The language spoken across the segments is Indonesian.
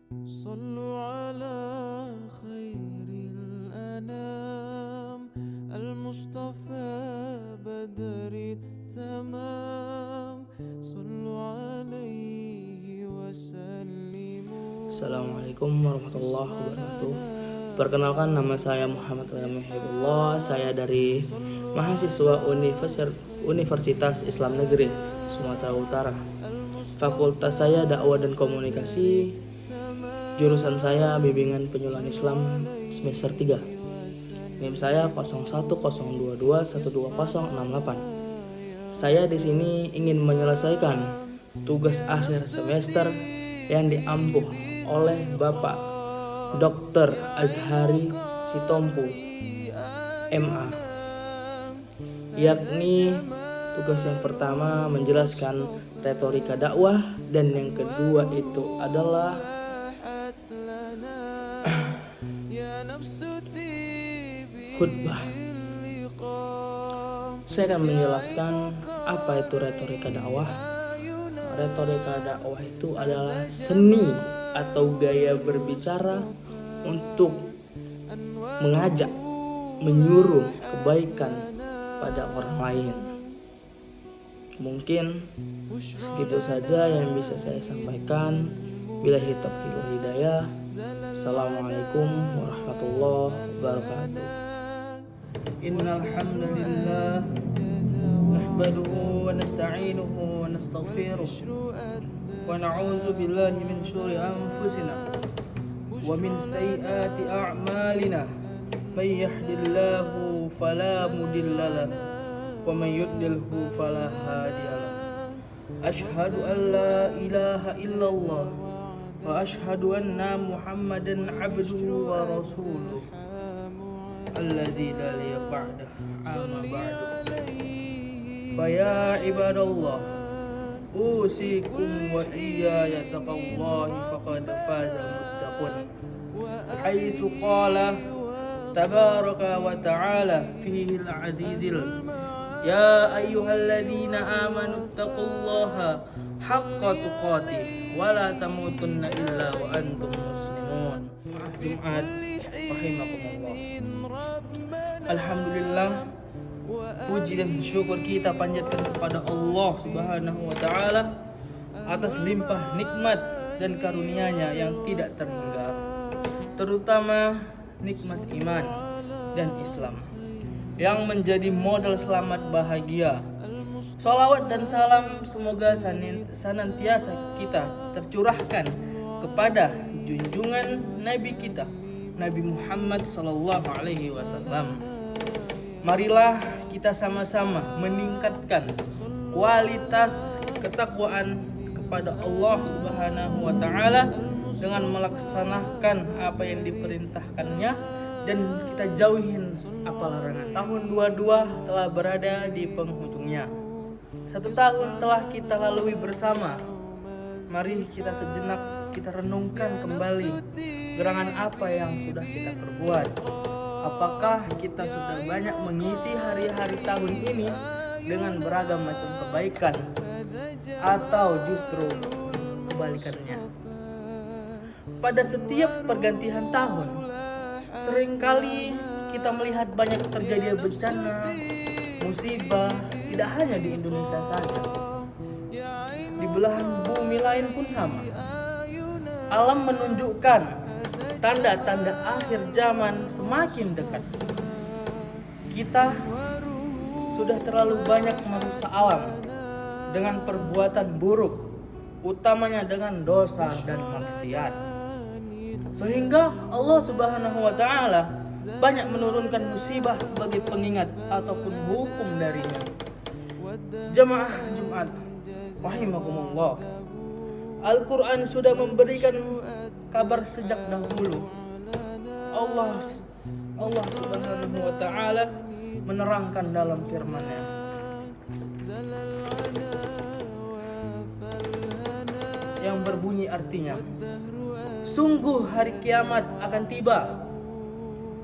صلوا على خير الأنام المصطفى بدر التمام صلوا عليه وسلموا. Assalamualaikum warahmatullahi wabarakatuh. Perkenalkan, nama saya Muhammad Hibullah. Saya dari mahasiswa Universitas Islam Negeri Sumatera Utara. Fakultas saya dakwah dan komunikasi. Jurusan saya bimbingan penyuluhan Islam semester 3. NIM saya 0112212068. Saya di sini ingin menyelesaikan tugas akhir semester yang diampuh oleh Bapak Dr. Azhari Sitompu MA, yakni tugas yang pertama menjelaskan retorika dakwah, dan yang kedua itu adalah khutbah. Saya akan menjelaskan apa itu retorika dakwah. Retorika dakwah itu adalah seni atau gaya berbicara untuk mengajak, menyuruh kebaikan pada orang lain. Mungkin segitu saja yang bisa saya sampaikan. Billahi taufiq wal hidayah. Assalamualaikum warahmatullahi wabarakatuh. Innal hamdalillah nahmaduhu wa nasta'inuhu wa nastaghfiruh wa na'udzu billahi min syururi anfusina wa min sayyiati a'malina. May yahdihillahu fala mudhillalah wa may yudlilhu fala hadiyalah. Asyhadu an la ilaha illallah wa asyhadu anna Muhammadan abduhu wa rasuluh alladzi la yab'dah amma ba'du. Faya ibadallah, usikum wa iyaya taqwallahi faqad fazal muttaqun. Haitsu qala tabaraka wa ta'ala fihi al-azizil ya ayyuhalladzina amanu taqullaha haqqa tuqatih wa la tamutunna illa wa antum muslimun. Jumat rahimakumullah. Alhamdulillah, puji dan syukur kita panjatkan kepada Allah Subhanahu wa taala atas limpah nikmat dan karunia-Nya yang tidak terhingga, terutama nikmat iman dan Islam yang menjadi modal selamat bahagia. Shalawat dan salam semoga senantiasa kita tercurahkan kepada junjungan Nabi kita, Nabi Muhammad sallallahu alaihi wasallam. Marilah kita sama-sama meningkatkan kualitas ketakwaan kepada Allah Subhanahu wa taala dengan melaksanakan apa yang diperintahkannya, dan kita jauhin apa larangan. Tahun 22 telah berada di penghujungnya. 1 tahun telah kita lalui bersama. Mari kita sejenak kita renungkan kembali gerangan apa yang sudah kita perbuat. Apakah kita sudah banyak mengisi hari-hari tahun ini dengan beragam macam kebaikan, atau justru kebalikannya? Pada setiap pergantian tahun, seringkali kita melihat banyak terjadi bencana, musibah, tidak hanya di Indonesia saja. Di belahan bumi lain pun sama. Alam menunjukkan tanda-tanda akhir zaman semakin dekat. Kita sudah terlalu banyak merusak alam dengan perbuatan buruk, utamanya dengan dosa dan maksiat, sehingga Allah Subhanahu wa taala banyak menurunkan musibah sebagai pengingat ataupun hukum darinya. Jamaah Jumat rahimakumullah, Al-Quran sudah memberikan kabar sejak dahulu. Allah Subhanahu wa ta'ala menerangkan dalam firman-Nya, yang berbunyi artinya, sungguh hari kiamat akan tiba.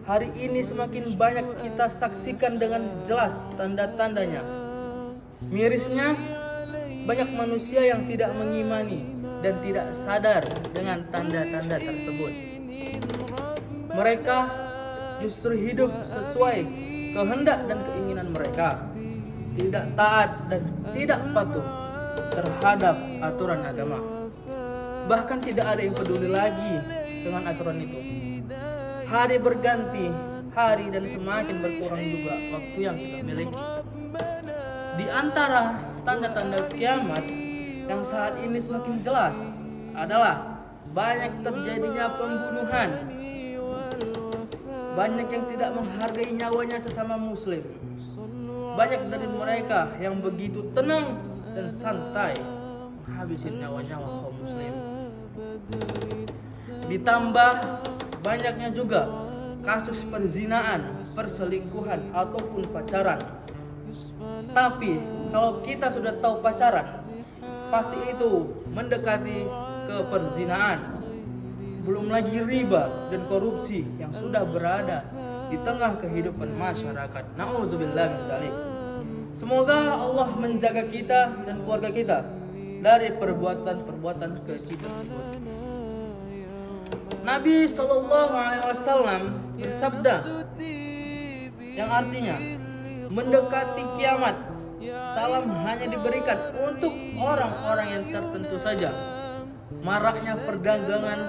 Hari ini semakin banyak kita saksikan dengan jelas tanda-tandanya. Mirisnya, banyak manusia yang tidak mengimani dan tidak sadar dengan tanda-tanda tersebut. Mereka justru hidup sesuai kehendak dan keinginan mereka, tidak taat dan tidak patuh terhadap aturan agama. Bahkan tidak ada yang peduli lagi dengan aturan itu. Hari berganti hari dan semakin berkurang juga waktu yang kita miliki. Di antara tanda-tanda kiamat yang saat ini semakin jelas adalah banyak terjadinya pembunuhan, banyak yang tidak menghargai nyawanya sesama muslim, banyak dari mereka yang begitu tenang dan santai menghabisi nyawa-nyawa kaum muslim. Ditambah banyaknya juga kasus perzinaan, perselingkuhan ataupun pacaran. Tapi kalau kita sudah tahu pacaran, pasti itu mendekati ke perzinaan. Belum lagi riba dan korupsi yang sudah berada di tengah kehidupan masyarakat. Na'udzubillah min dzalik. Semoga Allah menjaga kita dan keluarga kita dari perbuatan-perbuatan keji tersebut. Nabi SAW bersabda yang artinya mendekati kiamat, salam hanya diberikan untuk orang-orang yang tertentu saja. Maraknya perdagangan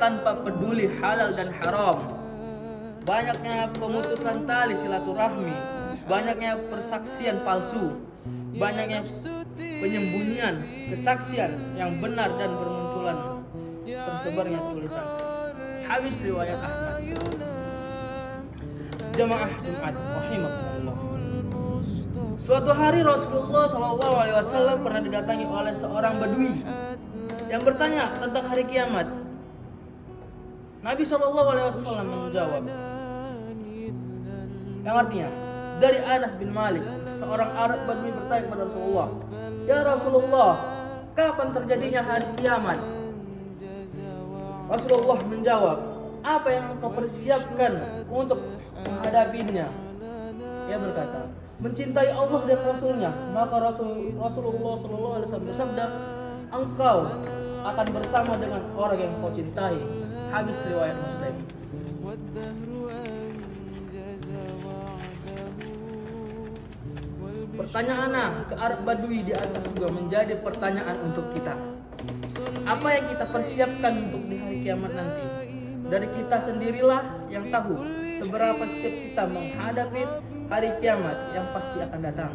tanpa peduli halal dan haram, banyaknya pemutusan tali silaturahmi, banyaknya persaksian palsu, banyaknya penyembunyian kesaksian yang benar dan bermunculan tersebarnya tulisan. Hadis riwayat Ahmad. Jamaah Jumat rahimakumullah. Suatu hari Rasulullah SAW pernah didatangi oleh seorang Badui yang bertanya tentang hari kiamat. Nabi SAW menjawab, yang artinya dari Anas bin Malik, seorang Arab Badui bertanya kepada Rasulullah, "Ya Rasulullah, kapan terjadinya hari kiamat?" Rasulullah menjawab, "Apa yang engkau persiapkan untuk menghadapinya?" Ia berkata, "Mencintai Allah dan Rasulnya." Maka Rasulullah SAW bersabda, "Engkau akan bersama dengan orang yang kau cintai." Hadis riwayat Muslim. Pertanyaannya ke Arab Badui di atas juga menjadi pertanyaan untuk kita. Apa yang kita persiapkan untuk di hari kiamat nanti? Dari kita sendirilah yang tahu seberapa siap kita menghadapi hari kiamat yang pasti akan datang.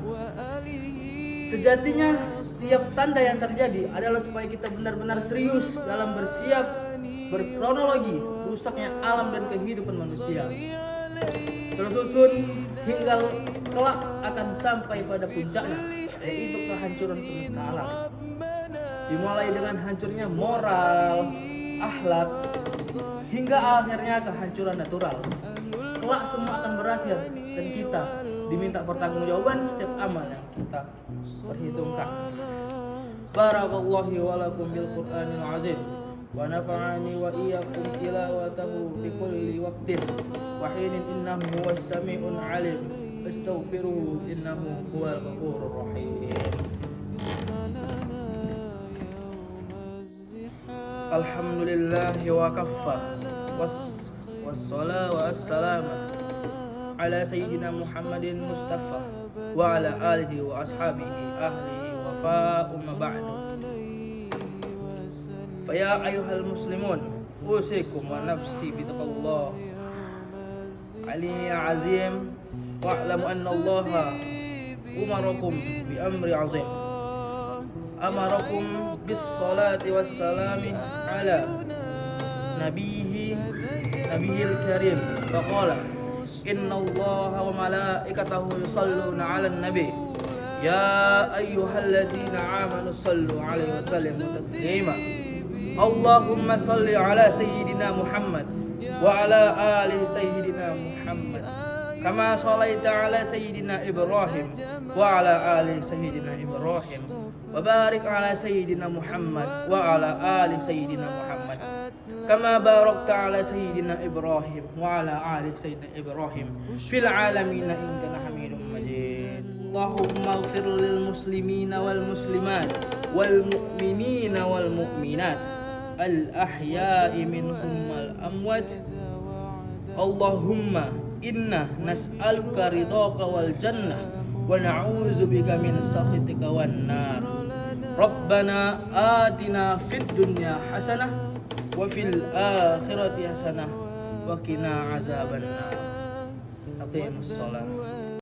Sejatinya setiap tanda yang terjadi adalah supaya kita benar-benar serius dalam bersiap berkronologi rusaknya alam dan kehidupan manusia, tersusun hingga kelak akan sampai pada puncaknya, yaitu kehancuran semesta alam. Dimulai dengan hancurnya moral, akhlak, hingga akhirnya kehancuran natural. Kelak semua akan berakhir dan kita diminta pertanggungjawaban setiap amal yang kita perhitungkan. Barakallahu wa lakum bil Qur'anil azim wa nafa'ani wa iyyakum tilawatahu fi kulli waqtin wa hinin innahu huwas sami'un 'alim astaghfiruhu innahu huwal ghafurur rahim. Alhamdulillah wa kaffa wassalatu wassalamu ala sayyidina Muhammadin Mustafa wa ala alihi wa ashabihi ahlihi wa fa'umma ba'du. Faya ayuhal muslimun usikum wa nafsi bitaqallah aliyya azim wa'lamu anna allaha umarakum bi amri azim amarakum bis salati was salami ala nabiyil karim faqala inna allaha wa malaikatahu yusalluna ala nabi ya ayyuhalladzina amanu sallu alaihi wa sallimu taslima Allahumma salli ala sayyidina Muhammad wa ala ali sayyidina Muhammad kama shallaita ala sayyidina Ibrahim wa ala ali sayyidina Ibrahim wa barik ala sayyidina Muhammad wa ala ali sayyidina Muhammad kama barakta ala sayyidina Ibrahim wa ala ali sayyidina Ibrahim fil alamin innaka Hamidum Majid. Allahumma ighfir lil muslimina wal muslimat wal mu'minina wal mu'minat al ahya'i minhum wal amwat. Allahumma inna nas'aluka ridhaka wal jannah wa na'udzubika min sakhitika wan nar. Rabbana atina fid dunya hasanah wa fil akhirati hasanah wa qina azabannar. Aqimus shalah.